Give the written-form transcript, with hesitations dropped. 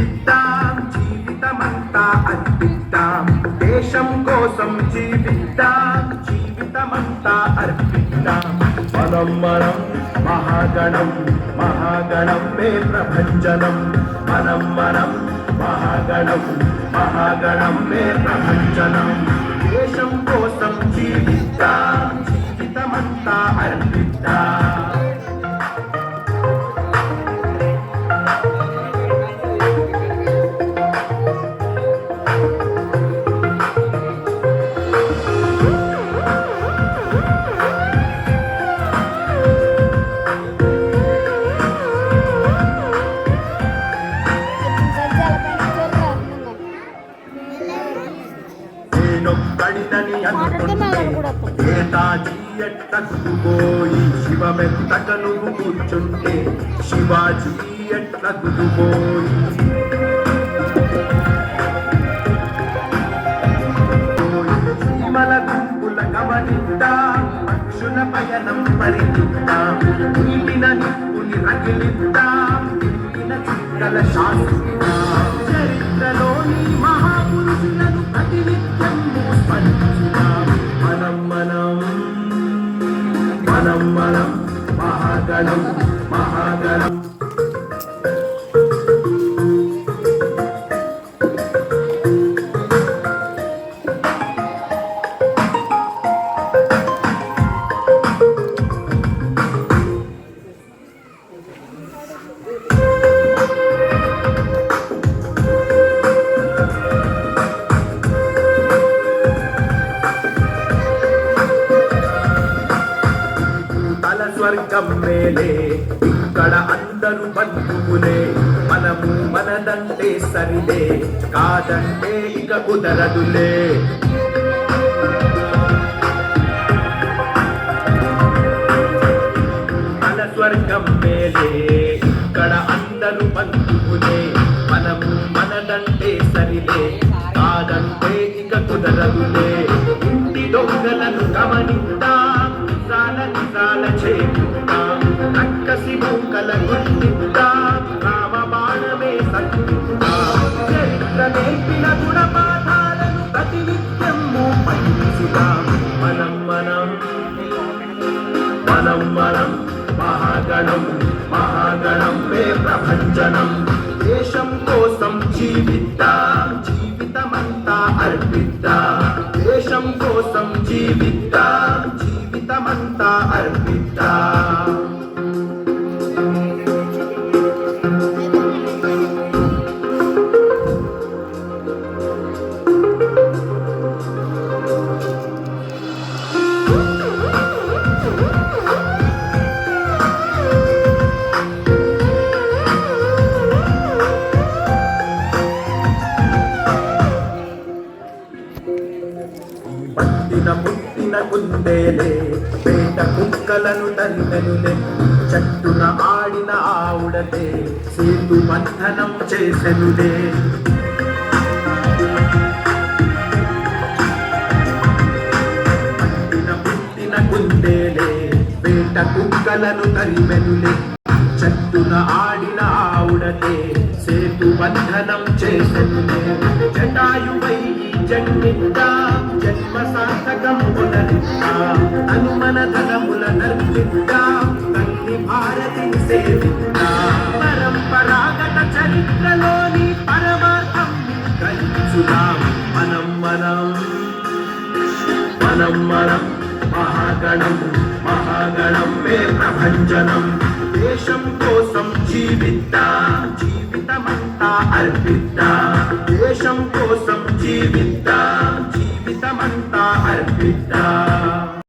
జీవిద్దాం జీవితమంతా అర్పిద్దాం దేశం కోసం జీవిద్దాం జీవితమంతా అర్పిద్దాం మనం మహాగణం మహాగణం మే ప్రభంజనం మనం మహాగణం మహాగణం మే ప్రభంజనం దేశం కోసం జీవిద్దాం జీవితమంతా అర్పిద్దాం కడిదని నేతాజీ ఎట్లకుపోయి శివమెత్తకను కూర్చుంటే శివాజీ ఎట్లకుపోయి సీమల గుంపుల గమనిద్దాం పక్షుల పయనం పరిగిద్దాం నీటిన నిప్పుని రగిలిద్దాం నిండిన చుక్కల శాస్త్రిద్దాం చరిత్రలోని మహాపురుషులను ప్రతినిత్యం మనం మహాగణం మహాగణం స్వర్గం మేలే ఇక్కడ అందరూ బంధువులే మనము మనదంటే సరిలే కాదంటే ఇక కుదరదులే మన స్వర్గం మేలే ఇక్కడ అందరూ బంధువులే మనము మనదంటే సరిలే కాదంటే ఇక కుదరదులే ఇంటి దొంగలను గమనిద్దాం నిజాల చేద్దాం రక్కసి మూకల గుర్తిద్దాం రామబాణమే సత్తిద్దాం చరిత్ర నేర్పిన గుణపాఠాలను ప్రతినిత్యము పఠించుదాం మనం మహాగణం మహాగణం మే ప్రభంజనం దేశం కోసం జీవిద్దాం జీవితమంతా అర్పిద్దాం దేశం కోసం జీవిద్దాం జీవితమంతా అర్పిద్దాం పుట్టిన కుందేలే పేట కుక్కలను తరిమెనులే చట్టున ఆడిన ఆవుడతే సేతు బంధనం చేసెనులే పుట్టిన కుందేలే పేట కుక్కలను తరిమెనులే చట్టున ఆడిన ఆవుడతే సేతు బంధనం చేసెనులే జటాయువై జన్మిద్దాం జన్మ సార్థకం పునరిద్దాం అనుమన ధనముల నర్పిద్దాం తల్లి భారతిని సేవిద్దాం పరంపరాగత చరిత్రలోని పరమార్థం గ్రహించుదాం మనం మహాగణం మహాగణం మే ప్రభంజనం దేశం కోసం జీవిద్దాం జీవితమంతా అర్పిద్దాం దేశం కోసం జీవిద్దాం జీవితమంతా అర్పిద్దాం